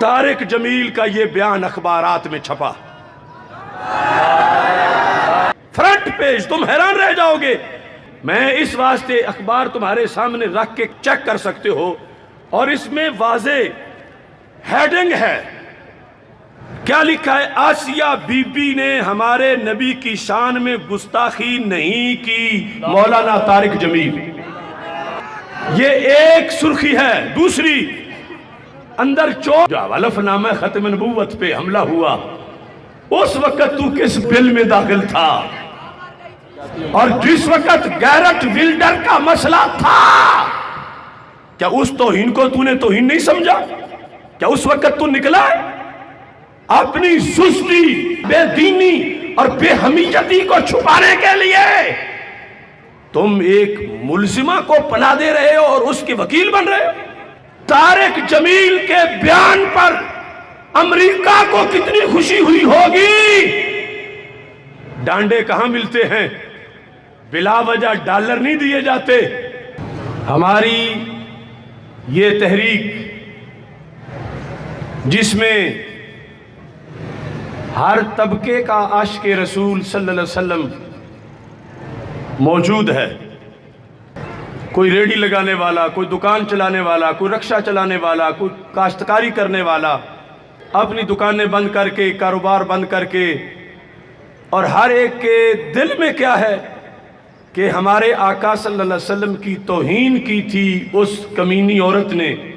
तारिक जमील का ये बयान अखबारात में छपा, फ्रंट पेज, तुम हैरान रह जाओगे। मैं इस वास्ते अखबार तुम्हारे सामने रख के चेक कर सकते हो, और इसमें वाजे हेडिंग है। क्या लिखा है? आसिया बीबी ने हमारे नबी की शान में गुस्ताखी नहीं की, मौलाना तारिक जमील। ये एक सुर्खी है। दूसरी, अंदर चोर हलफनामा खत्म नबूवत पे हमला हुआ, उस वक्त तू किस बिल में दाखिल था? और जिस वक्त गैरट विल्डर का मसला था, क्या उस तौहीन को तूने तौहीन नहीं समझा? क्या उस वक्त तू निकला अपनी सुस्ती, बेदीनी और बेहमीयती को छुपाने के लिए? तुम एक मुलजिमा को पना दे रहे हो और उसके वकील बन रहे हो। तारिक जमील के बयान पर अमेरिका को कितनी खुशी हुई होगी। डांडे कहां मिलते हैं, बिला वजह डॉलर नहीं दिए जाते। हमारी ये तहरीक, जिसमें हर तबके का आशिक़े रसूल सल्लल्लाहु अलैहि वसल्लम मौजूद है, कोई रेडी लगाने वाला, कोई दुकान चलाने वाला, कोई रिक्शा चलाने वाला, कोई काश्तकारी करने वाला, अपनी दुकानें बंद करके, कारोबार बंद करके, और हर एक के दिल में क्या है कि हमारे आका सल्लल्लाहु अलैहि वसल्लम की तौहीन की थी उस कमीनी औरत ने,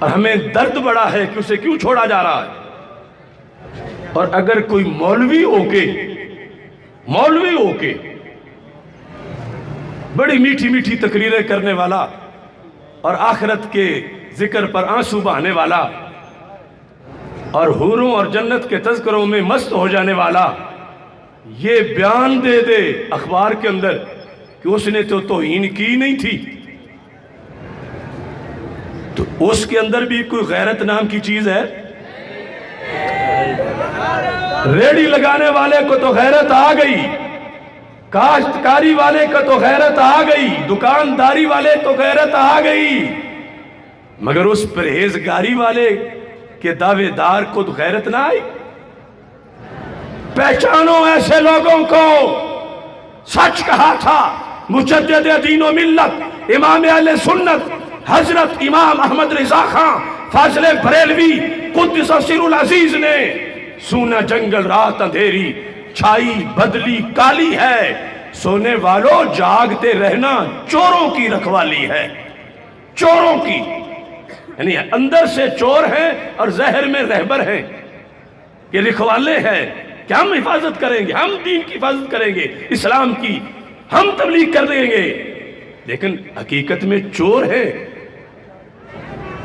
और हमें दर्द बड़ा है कि उसे क्यों छोड़ा जा रहा है। और अगर कोई मौलवी होके बड़ी मीठी मीठी तकरीरें करने वाला और आखिरत के जिक्र पर आंसू बहाने वाला और हूरों और जन्नत के तज़किरों में मस्त हो जाने वाला ये बयान दे दे अखबार के अंदर कि उसने तो तौहीन की नहीं थी, तो उसके अंदर भी कोई गैरत नाम की चीज है? रेडी लगाने वाले को तो गैरत आ गई, काश्तकारी वाले को तो गैरत आ गई, दुकानदारी वाले को गैरत आ गई, मगर उस परहेजगारी वाले के दावेदार को तो गैरत ना आई। पहचानो ऐसे लोगों को। सच कहा था मुजद्दिद दीन व मिल्लत इमाम अहले सुन्नत हजरत इमाम अहमद रिजा खां फाज़िले बरेलवी कुद्दस सिरुल अजीज ने, सूना जंगल रात अंधेरी, छाई बदली काली है, सोने वालों जागते रहना चोरों की रखवाली है। चोरों की, यानी अंदर से चोर हैं और जहर में रहबर हैं, ये रखवाले हैं कि हम हिफाजत करेंगे, हम दीन की हिफाजत करेंगे, इस्लाम की हम तबलीग कर देंगे, लेकिन हकीकत में चोर है।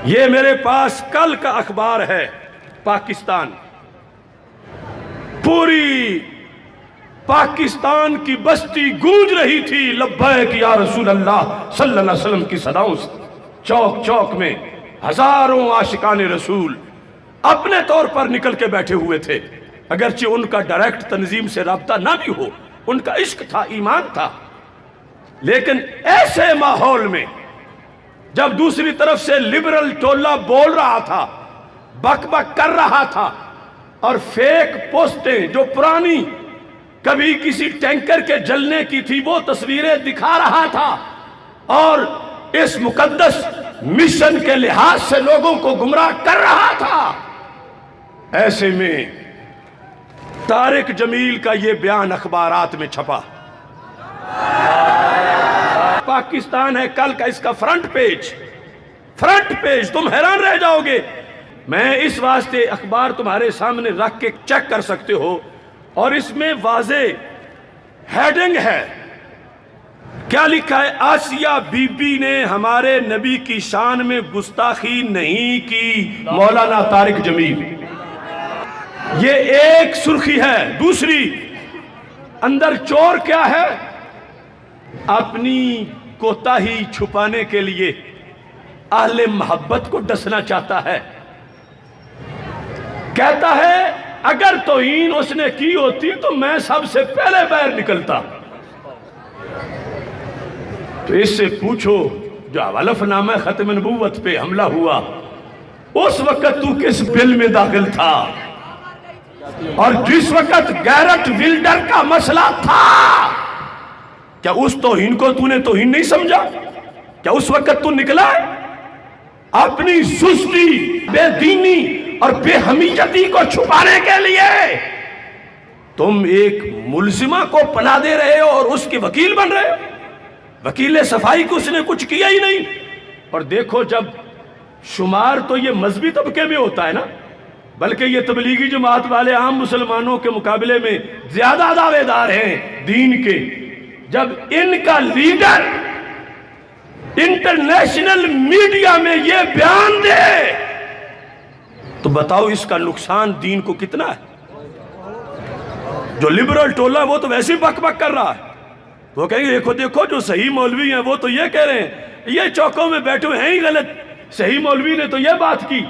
ये मेरे पास कल का अखबार है, पाकिस्तान, पूरी पाकिस्तान की बस्ती गूंज रही थी लब्बैक या रसूल अल्लाह सल्लल्लाहु अलैहि वसल्लम की सदाओं से। चौक चौक में हजारों आशिकाने रसूल अपने तौर पर निकल के बैठे हुए थे, अगरचे उनका डायरेक्ट तंजीम से राब्ता ना भी हो, उनका इश्क था, ईमान था, लेकिन ऐसे माहौल में जब दूसरी तरफ से लिबरल टोला बोल रहा था, बक बक कर रहा था, और फेक पोस्टें जो पुरानी कभी किसी टैंकर के जलने की थी वो तस्वीरें दिखा रहा था, और इस मुकद्दस मिशन के लिहाज से लोगों को गुमराह कर रहा था, ऐसे में तारिक जमील का ये बयान अखबारात में छपा। पाकिस्तान है कल का इसका फ्रंट पेज, तुम हैरान रह जाओगे। मैं इस वास्ते अखबार तुम्हारे सामने रख के चेक कर सकते हो, और इसमें वाजे हेडिंग है। क्या लिखा है? आसिया बीबी ने हमारे नबी की शान में गुस्ताखी नहीं की, मौलाना तारिक जमील। ये एक सुर्खी है। दूसरी, अंदर चोर क्या है? अपनी कोताही छुपाने के लिए अहले मोहब्बत को डसना चाहता है। कहता है अगर तौहीन उसने की होती तो मैं सबसे पहले बाहर निकलता। तो इससे पूछो जो हलफनामा खत्म नबूवत पे हमला हुआ, उस वक्त तू किस बिल में दाखिल था? और जिस वक्त गैरट विल्डर का मसला था, क्या उस तौहीन को तूने तौहीन नहीं समझा? क्या उस वक्त तू निकला अपनी सुस्ती, बेदीनी और बेहमीयती को छुपाने के लिए? तुम एक मुलजिमा को पनाह दे रहे हो और उसके वकील बन रहे हो। वकील सफाई को उसने कुछ किया ही नहीं। और देखो, जब शुमार तो ये मजहबी तबके में होता है ना, बल्कि ये तबलीगी जमात वाले आम मुसलमानों के मुकाबले में ज्यादा दावेदार हैं दीन के। जब इनका लीडर इंटरनेशनल मीडिया में ये बयान दे, तो बताओ इसका नुकसान दीन को कितना है? जो लिबरल टोला वो तो वैसे ही बक बक कर रहा है। वो कहेंगे देखो देखो जो सही मौलवी हैं वो तो ये कह रहे हैं, ये चौकों में बैठे हुए हैं ही गलत, सही मौलवी ने तो ये बात की।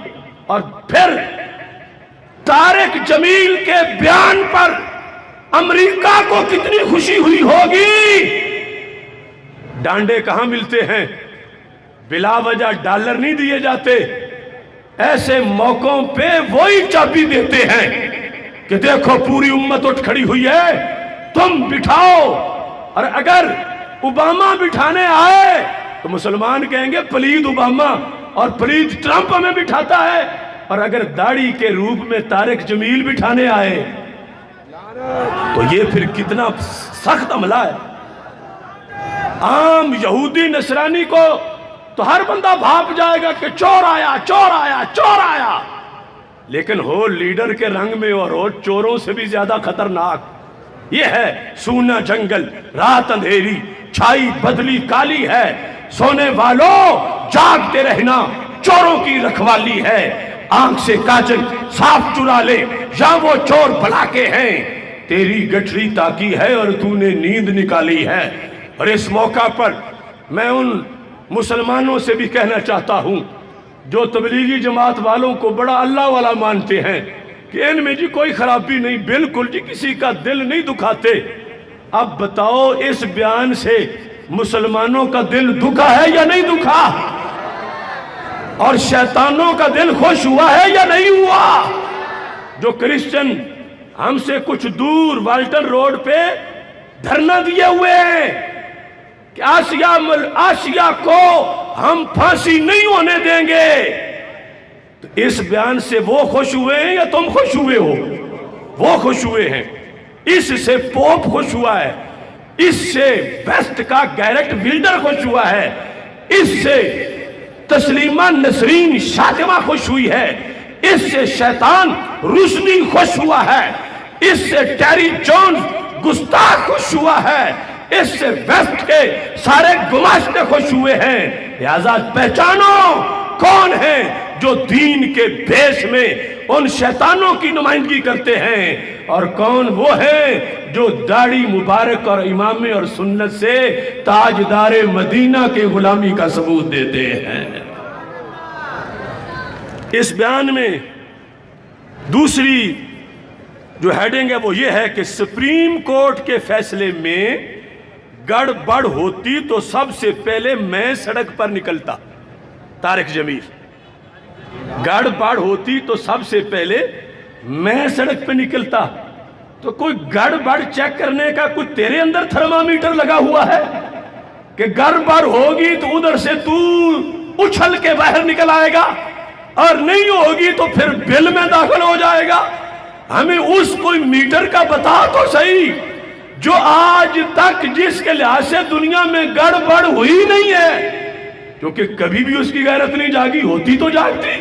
और फिर तारिक जमील के बयान पर अमेरिका को कितनी खुशी हुई होगी। डांडे कहां मिलते हैं, बिला वजह डॉलर नहीं दिए जाते। ऐसे मौकों पे वही चाबी देते हैं कि देखो पूरी उम्मत उठ खड़ी हुई है, तुम बिठाओ। और अगर ओबामा बिठाने आए तो मुसलमान कहेंगे पलीद ओबामा और पलीद ट्रंप हमें बिठाता है। और अगर दाढ़ी के रूप में तारिक जमील बिठाने आए तो ये फिर कितना सख्त हमला है। आम यहूदी नसरानी को तो हर बंदा भाप जाएगा कि चोर आया चोर आया चोर आया, लेकिन हो लीडर के रंग में और हो चोरों से भी ज्यादा खतरनाक। ये है सूना जंगल, रात अंधेरी, छाई बदली काली है, सोने वालों जागते रहना, चोरों की रखवाली है। आंख से काजल साफ चुरा ले, या वो चोर भलाके हैं, तेरी गठरी ताकी है और तूने नींद निकाली है। और इस मौका पर मैं उन मुसलमानों से भी कहना चाहता हूं जो तबलीगी जमात वालों को बड़ा अल्लाह वाला मानते हैं कि इनमें जी कोई खराबी नहीं, बिल्कुल जी किसी का दिल नहीं दुखाते। अब बताओ इस बयान से मुसलमानों का दिल दुखा है या नहीं दुखा? और शैतानों का दिल खुश हुआ है या नहीं हुआ? जो क्रिश्चियन हमसे कुछ दूर वाल्टन रोड पे धरना दिए हुए हैं कि आसिया को हम फांसी नहीं होने देंगे, तो इस बयान से वो खुश हुए हैं या तुम खुश हुए हो? वो खुश हुए हैं। इससे पोप खुश हुआ है, इससे वेस्ट का गैरट विल्डर खुश हुआ है, इससे तस्लीमा नसरीन शातिमा खुश हुई है, इससे शैतान रुशदी खुश हुआ है, इससे टेरी जोन्स गुस्ताख खुश हुआ है, इससे वेस्ट के सारे गुमाश्ते खुश हुए हैं। लिहाजा पहचानो कौन है जो दीन के भेष में उन शैतानों की नुमाइंदगी करते हैं, और कौन वो है जो दाढ़ी मुबारक और इमामे और सुन्नत से ताजदारे मदीना के गुलामी का सबूत देते हैं। इस बयान में दूसरी जो हेडिंग है वो ये है कि सुप्रीम कोर्ट के फैसले में गड़बड़ होती तो सबसे पहले मैं सड़क पर निकलता। तारिक जमील, गड़बड़ होती तो सबसे पहले मैं सड़क पर निकलता। तो कोई गड़बड़ चेक करने का कोई तेरे अंदर थर्मामीटर लगा हुआ है कि गड़बड़ होगी तो उधर से तू उछल के बाहर निकल आएगा, और नहीं होगी तो फिर बिल में दाखिल हो जाएगा? हमें उस कोई मीटर का बता तो सही जो आज तक जिसके लिहाज से दुनिया में गड़बड़ हुई नहीं है, क्योंकि कभी भी उसकी गैरत नहीं जागी, होती तो जागती।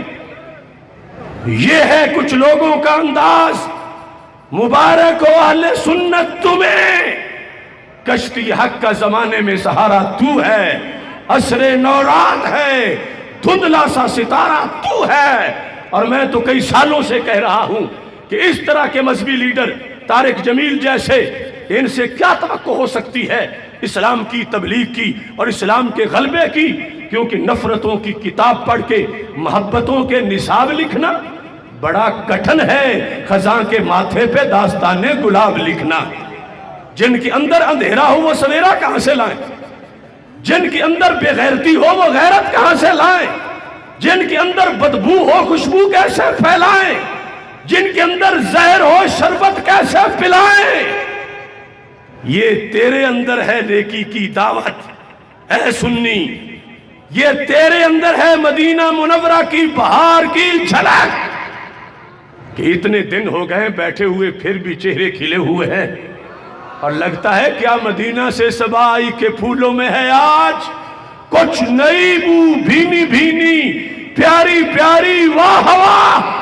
ये है कुछ लोगों का अंदाज। मुबारक हो अहले सुन्नत तुम्हें, कश्ती हक का जमाने में सहारा तू है, असरे नौरात है, धुंधला सा सितारा तू है। और मैं तो कई सालों से कह रहा हूं कि इस तरह के मजहबी लीडर तारिक जमील जैसे, इनसे क्या तवक्को हो सकती है इस्लाम की तबलीग की और इस्लाम के गलबे की? क्योंकि नफरतों की किताब पढ़ के मोहब्बतों के निसाब लिखना बड़ा कठिन है, खजा के माथे पे दास्ताने गुलाब लिखना। जिनके अंदर अंधेरा हो वो सवेरा कहां से लाएं? जिनके अंदर बेगैरती हो वो गैरत कहां से लाएं? जिनके अंदर बदबू हो खुशबू कैसे फैलाएं, जिनके अंदर जहर हो शरबत कैसे पिलाएं। ये तेरे अंदर है नेकी की दावत ऐ सुन्नी, ये तेरे अंदर है मदीना मुनव्वरा की बहार की झलक। कि इतने दिन हो गए बैठे हुए फिर भी चेहरे खिले हुए हैं और लगता है क्या मदीना से सबाई के फूलों में है आज कुछ नई बू, भीनी भीनी प्यारी प्यारी वाह वाह।